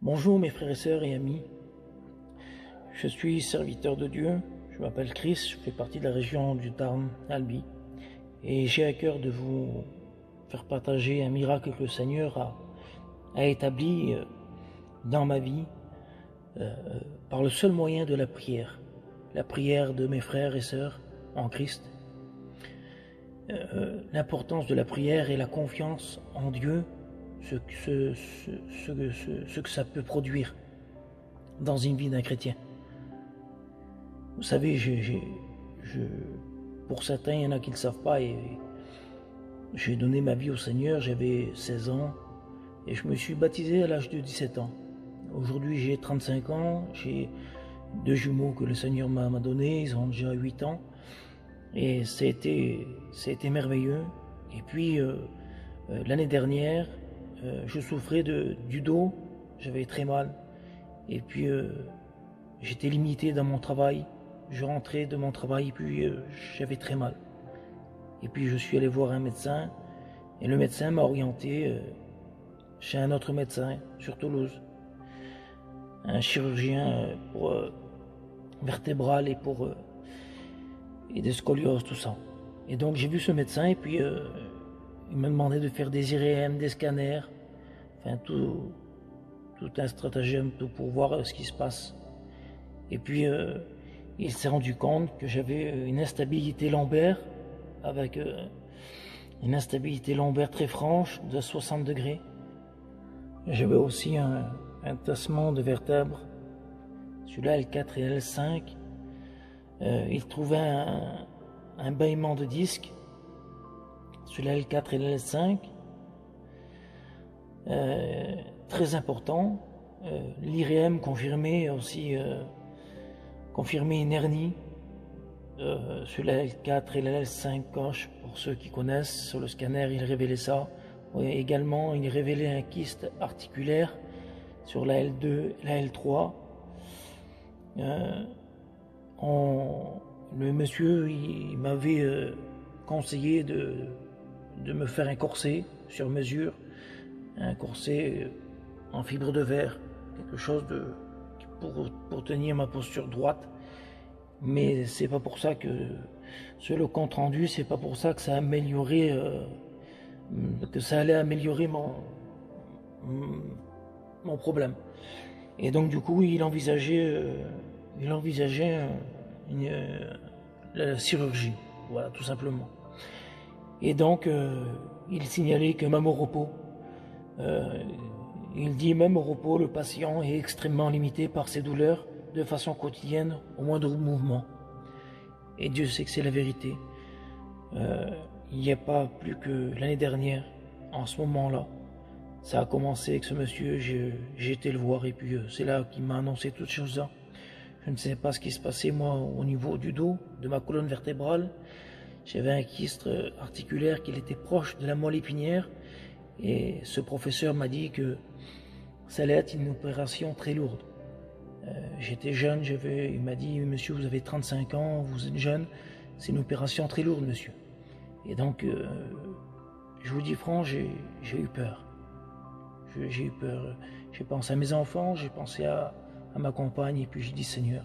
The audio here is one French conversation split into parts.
Bonjour mes frères et sœurs et amis, je suis serviteur de Dieu, je m'appelle Chris, je fais partie de la région du Tarn, Albi, et j'ai à cœur de vous faire partager un miracle que le Seigneur a établi dans ma vie par le seul moyen de la prière de mes frères et sœurs en Christ. L'importance de la prière et la confiance en Dieu, ce que ça peut produire dans une vie d'un chrétien. Vous savez, pour certains, il y en a qui ne le savent pas, et j'ai donné ma vie au Seigneur, j'avais 16 ans, et je me suis baptisé à l'âge de 17 ans. Aujourd'hui, j'ai 35 ans, j'ai 2 jumeaux que le Seigneur m'a donné, ils ont déjà 8 ans, et ça a été merveilleux. Et puis, l'année dernière, je souffrais du dos, j'avais très mal, et puis j'étais limité dans mon travail. Je rentrais de mon travail et puis j'avais très mal. Et puis je suis allé voir un médecin et le médecin m'a orienté chez un autre médecin sur Toulouse, un chirurgien pour vertébrale et des scolioses, tout ça. Et donc j'ai vu ce médecin et puis il m'a demandé de faire des IRM, des scanners, enfin tout un stratagème pour voir ce qui se passe. Et puis il s'est rendu compte que j'avais une instabilité lombaire, avec une instabilité lombaire très franche de 60 degrés. J'avais aussi un tassement de vertèbres sur la L4 et la L5. Il trouvait un bâillement de disque sur la L4 et la L5. Très important. L'IRM confirmait aussi une hernie sur la L4 et la L5 gauche, pour ceux qui connaissent. Sur le scanner, il révélait ça. Également, il révélait un kyste articulaire sur la L2 et la L3. Le monsieur, il m'avait conseillé de me faire un corset sur mesure, un corset en fibre de verre, quelque chose pour tenir ma posture droite. Mais c'est pas pour ça que sur le compte rendu, c'est pas pour ça que ça a amélioré, que ça allait améliorer mon problème. Et donc du coup, il envisageait la chirurgie, voilà, tout simplement. Et donc il signalait que même au repos, il dit même au repos, le patient est extrêmement limité par ses douleurs de façon quotidienne au moindre mouvement. Et Dieu sait que c'est la vérité. Il n'y a pas plus que l'année dernière, en ce moment-là, ça a commencé avec ce monsieur, j'ai été le voir et puis c'est là qu'il m'a annoncé toutes ces choses-là. Je ne sais pas ce qui se passait moi au niveau du dos, de ma colonne vertébrale. J'avais un kyste articulaire qui était proche de la moelle épinière, et ce professeur m'a dit que ça allait être une opération très lourde. J'étais jeune, il m'a dit, monsieur, vous avez 35 ans, vous êtes jeune, c'est une opération très lourde, monsieur. Et donc, je vous dis franc, j'ai eu peur. J'ai eu peur. J'ai pensé à mes enfants, j'ai pensé à ma compagne, et puis j'ai dit, Seigneur,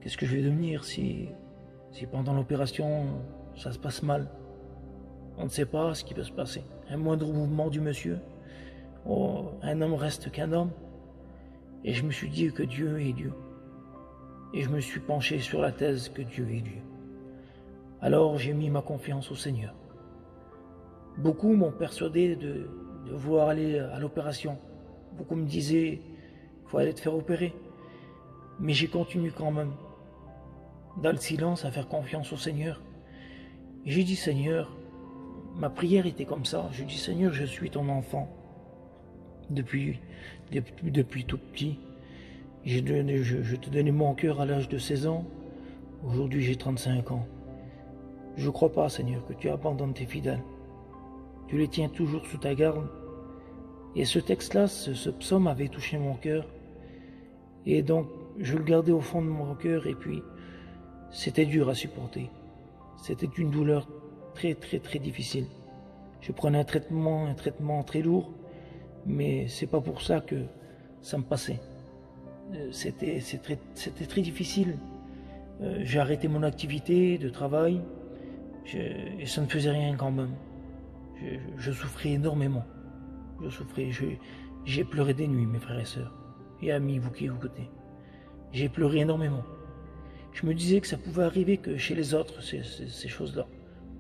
qu'est-ce que je vais devenir si pendant l'opération, ça se passe mal? On ne sait pas ce qui peut se passer. Un moindre mouvement du monsieur, un homme reste qu'un homme. Et je me suis dit que Dieu est Dieu. Et je me suis penché sur la thèse que Dieu est Dieu. Alors j'ai mis ma confiance au Seigneur. Beaucoup m'ont persuadé de vouloir aller à l'opération. Beaucoup me disaient, il faut aller te faire opérer. Mais j'ai continué quand même, dans le silence, à faire confiance au Seigneur. Et j'ai dit, Seigneur, ma prière était comme ça. Je dis, Seigneur, je suis ton enfant. Depuis tout petit, je te donnais mon cœur à l'âge de 16 ans. Aujourd'hui, j'ai 35 ans. Je ne crois pas, Seigneur, que tu abandonnes tes fidèles. Tu les tiens toujours sous ta garde. Et ce texte-là, ce psaume avait touché mon cœur. Et donc, je le gardais au fond de mon cœur. Et puis, c'était dur à supporter. C'était une douleur très, très, très difficile. Je prenais un traitement très lourd. Mais c'est pas pour ça que ça me passait. C'était très difficile. J'ai arrêté mon activité de travail et ça ne faisait rien quand même. Je souffrais énormément. Je souffrais. J'ai pleuré des nuits, mes frères et sœurs. Et amis, vous qui écoutez. J'ai pleuré énormément. Je me disais que ça pouvait arriver que chez les autres, ces choses-là.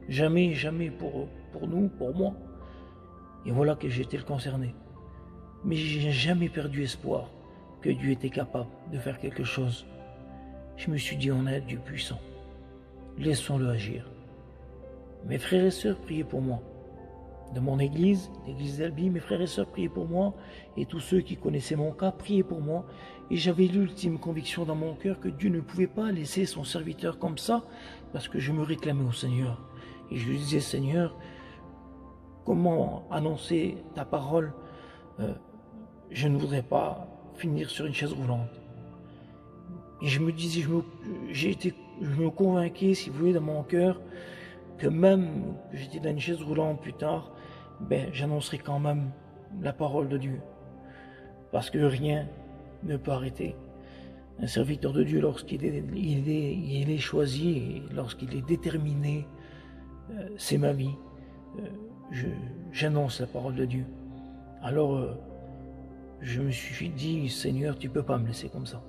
Jamais, jamais pour nous, pour moi. Et voilà que j'étais le concerné. Mais j'ai jamais perdu espoir que Dieu était capable de faire quelque chose. Je me suis dit, on a Dieu puissant. Laissons-le agir. Mes frères et sœurs priaient pour moi. De mon église, l'église d'Albi, mes frères et sœurs priaient pour moi, et tous ceux qui connaissaient mon cas priaient pour moi, et j'avais l'ultime conviction dans mon cœur que Dieu ne pouvait pas laisser son serviteur comme ça, parce que je me réclamais au Seigneur. Et je lui disais, Seigneur, comment annoncer ta parole? Je ne voudrais pas finir sur une chaise roulante. Et je me disais, je me convainquais, si vous voulez, dans mon cœur, que même que j'étais dans une chaise roulante plus tard, j'annoncerai quand même la parole de Dieu. Parce que rien ne peut arrêter un serviteur de Dieu lorsqu'il est choisi et lorsqu'il est déterminé. C'est ma vie. J'annonce la parole de Dieu. Alors, je me suis dit, Seigneur, tu peux pas me laisser comme ça.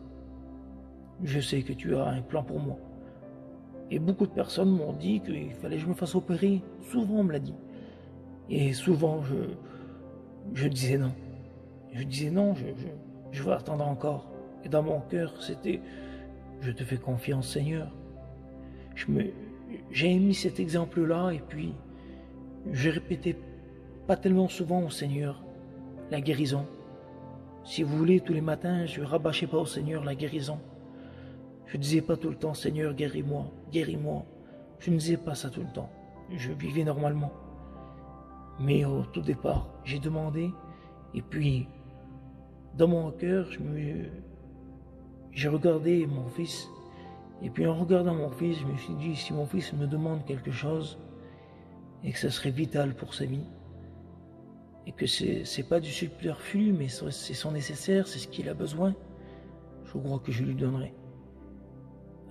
Je sais que tu as un plan pour moi. Et beaucoup de personnes m'ont dit qu'il fallait que je me fasse opérer. Souvent, on me l'a dit. Et souvent, je disais non. Je disais non, je vais attendre encore. Et dans mon cœur, c'était, je te fais confiance, Seigneur. J'ai mis cet exemple-là et puis je répétais pas tellement souvent au Seigneur la guérison. Si vous voulez, tous les matins, je rabâchais pas au Seigneur la guérison. Je ne disais pas tout le temps, Seigneur, guéris-moi, guéris-moi. Je ne disais pas ça tout le temps. Je vivais normalement. Mais au tout départ, j'ai demandé, et puis, dans mon cœur, j'ai regardé mon fils, et puis en regardant mon fils, je me suis dit, si mon fils me demande quelque chose, et que ce serait vital pour sa vie, et que c'est pas du superflu, mais c'est son nécessaire, c'est ce qu'il a besoin, je crois que je lui donnerai.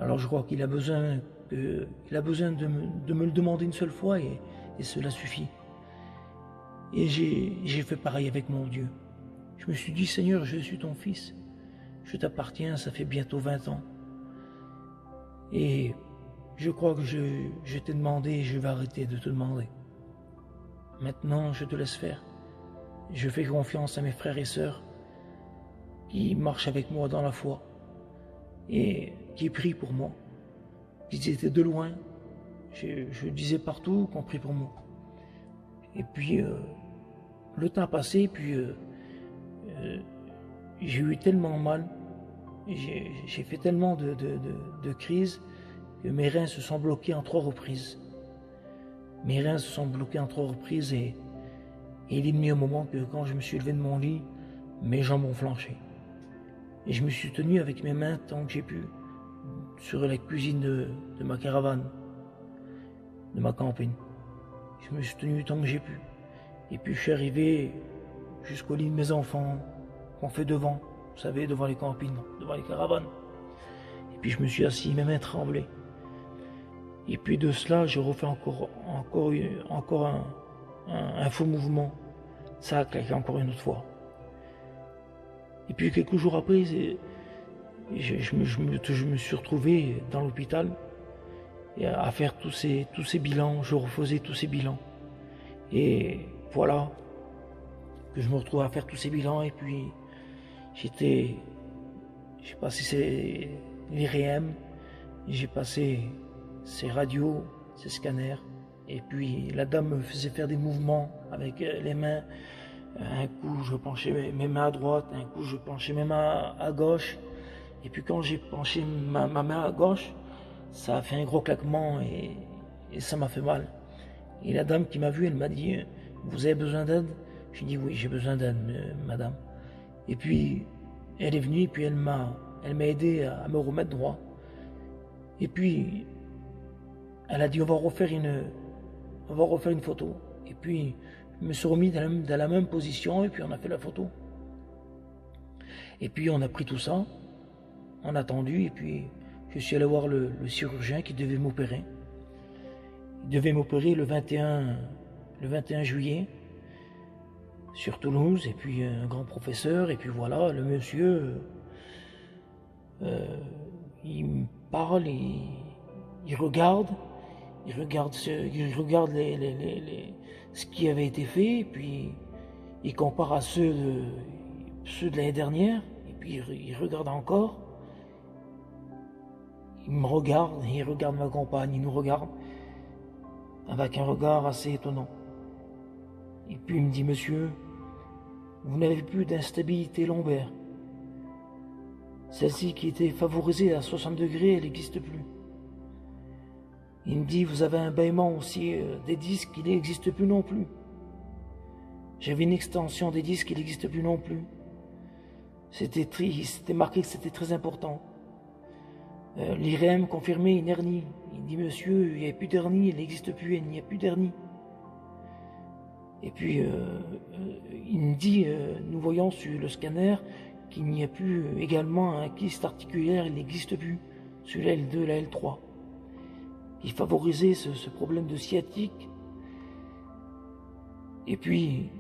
Alors je crois qu'il a besoin de me le demander une seule fois et cela suffit. Et j'ai fait pareil avec mon Dieu. Je me suis dit, Seigneur, je suis ton fils. Je t'appartiens, ça fait bientôt 20 ans. Et je crois que je t'ai demandé et je vais arrêter de te demander. Maintenant, je te laisse faire. Je fais confiance à mes frères et sœurs qui marchent avec moi dans la foi et qui prient pour moi. Ils étaient de loin. Je disais partout qu'on prie pour moi. Et puis, le temps a passé, puis j'ai eu tellement mal, j'ai fait tellement de crises que mes reins se sont bloqués en 3 reprises. Mes reins se sont bloqués en 3 reprises et il est venu un moment que quand je me suis levé de mon lit, mes jambes ont flanché. Et je me suis tenu avec mes mains tant que j'ai pu sur la cuisine de ma caravane, de ma camping. Je me suis tenu tant que j'ai pu. Et puis je suis arrivé jusqu'au lit de mes enfants qu'on fait devant, vous savez, devant les campings, devant les caravanes. Et puis je me suis assis, mes mains tremblaient. Et puis de cela, j'ai refait encore un faux mouvement. Ça a claqué encore une autre fois. Et puis quelques jours après, je me suis retrouvé dans l'hôpital et à faire tous ces bilans. Je refaisais tous ces bilans. Et voilà que je me retrouve à faire tous ces bilans. Et puis j'ai passé l'IRM, j'ai passé ces radios, ces scanners. Et puis la dame me faisait faire des mouvements avec les mains. Un coup je penchais mes mains à droite, un coup je penchais mes mains à gauche. Et puis quand j'ai penché ma main à gauche, ça a fait un gros claquement et ça m'a fait mal. Et la dame qui m'a vu, elle m'a dit, vous avez besoin d'aide? J'ai dit oui, j'ai besoin d'aide, madame. Et puis elle est venue et puis elle m'a aidé à me remettre droit. Et puis elle a dit on va refaire une photo. Et puis je me suis remis dans la même position et puis on a fait la photo. Et puis on a pris tout ça, on a attendu, et puis je suis allé voir le chirurgien qui devait m'opérer. Il devait m'opérer le 21 juillet sur Toulouse, et puis un grand professeur, et puis voilà, le monsieur, il me parle, il regarde, ce qui avait été fait, et puis il compare à ceux de l'année dernière, et puis il regarde encore, il me regarde, et il regarde ma compagne, il nous regarde, avec un regard assez étonnant. Et puis il me dit, monsieur, vous n'avez plus d'instabilité lombaire. Celle-ci qui était favorisée à 60 degrés, elle n'existe plus. Il me dit, vous avez un bâillement aussi des disques, il n'existe plus non plus. J'avais une extension des disques, il n'existe plus non plus. C'était marqué que c'était très important. L'IRM confirmait une hernie. Il dit, monsieur, il n'y a plus d'hernie, elle n'existe plus, il n'y a plus d'hernie. Et puis, il me dit, nous voyons sur le scanner qu'il n'y a plus également un kyste articulaire, il n'existe plus, sur la L2, la L3, qui favorisait ce problème de sciatique. Et puis,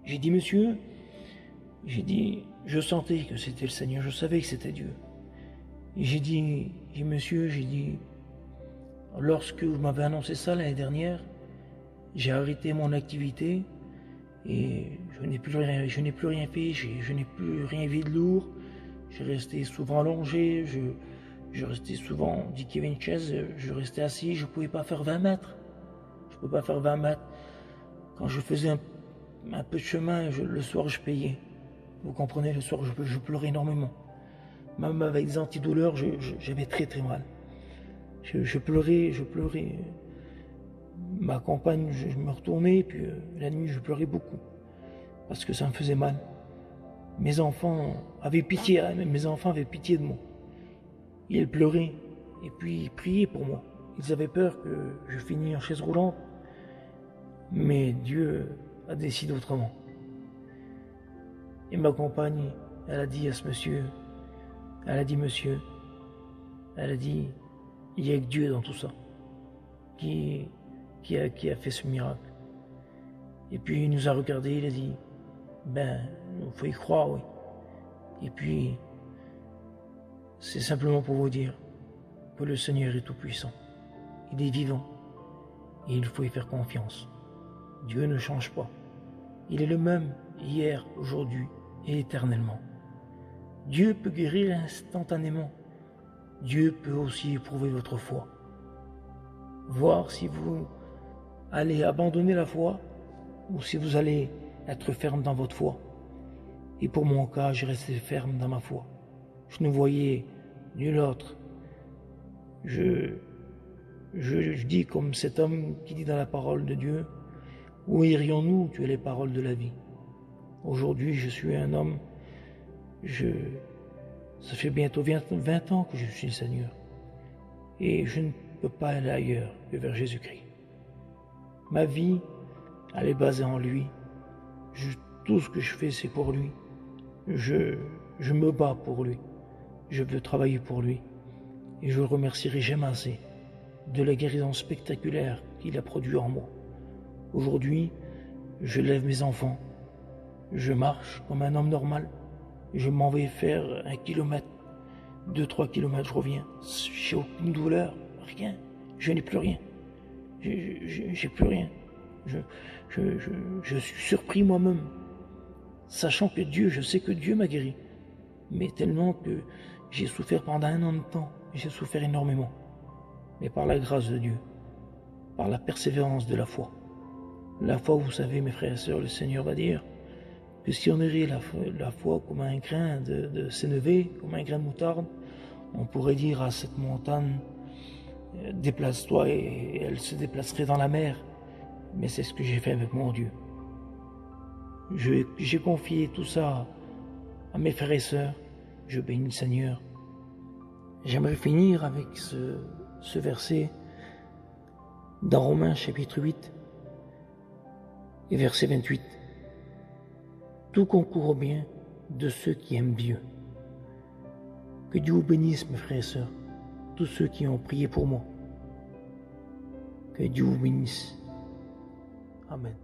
j'ai dit, monsieur, je sentais que c'était le Seigneur, je savais que c'était Dieu. Et j'ai dit, monsieur, lorsque vous m'avez annoncé ça l'année dernière, j'ai arrêté mon activité et je n'ai plus rien fait, je n'ai plus rien vu de lourd. Je restais souvent allongé, je restais souvent, dès qu'il y avait une chaise, je restais assis, je ne pouvais pas faire 20 mètres. Je ne pouvais pas faire 20 mètres. Quand je faisais un peu de chemin, le soir je payais. Vous comprenez, le soir je pleurais énormément. Même avec des antidouleurs, j'avais très très mal. Je pleurais. Ma compagne, je me retournais, puis la nuit, je pleurais beaucoup, parce que ça me faisait mal. Mes enfants avaient pitié de moi. Ils pleuraient, et puis ils priaient pour moi. Ils avaient peur que je finisse en chaise roulante, mais Dieu a décidé autrement. Et ma compagne, elle a dit à ce monsieur, monsieur, il y a que Dieu dans tout ça, qui a fait ce miracle. Et puis il nous a regardé, il a dit, il faut y croire, oui. Et puis, c'est simplement pour vous dire que le Seigneur est tout-puissant. Il est vivant et il faut y faire confiance. Dieu ne change pas. Il est le même hier, aujourd'hui et éternellement. Dieu peut guérir instantanément. Dieu peut aussi éprouver votre foi. Voir si vous allez abandonner la foi ou si vous allez être ferme dans votre foi. Et pour mon cas, je restais ferme dans ma foi. Je ne voyais nul autre. Je dis comme cet homme qui dit dans la parole de Dieu, où irions-nous, tu es les paroles de la vie. Aujourd'hui, je suis un homme, ça fait bientôt 20 ans que je suis le Seigneur. Et je ne peux pas aller ailleurs que vers Jésus-Christ. Ma vie, elle est basée en lui. Tout ce que je fais, c'est pour lui. Je me bats pour lui. Je veux travailler pour lui. Et je le remercierai jamais assez de la guérison spectaculaire qu'il a produit en moi. Aujourd'hui, je lève mes enfants. Je marche comme un homme normal. Je m'en vais faire 1 kilomètre, 2-3 kilomètres, je reviens. J'ai aucune douleur, rien. Je n'ai plus rien. J'ai plus rien. Je suis surpris moi-même, sachant que je sais que Dieu m'a guéri, mais tellement que j'ai souffert pendant 1 an de temps, j'ai souffert énormément. Mais par la grâce de Dieu, par la persévérance de la foi, vous savez, mes frères et sœurs, le Seigneur va dire que si on aurait la foi comme un grain de sénévé, comme un grain de moutarde, on pourrait dire à cette montagne, déplace-toi, et elle se déplacerait dans la mer. Mais c'est ce que j'ai fait avec mon Dieu. J'ai confié tout ça à mes frères et sœurs. Je bénis le Seigneur. J'aimerais finir avec ce verset dans Romains chapitre 8 et verset 28. Tout concourt au bien de ceux qui aiment Dieu. Que Dieu vous bénisse, mes frères et sœurs, tous ceux qui ont prié pour moi. Que Dieu vous bénisse. Amen.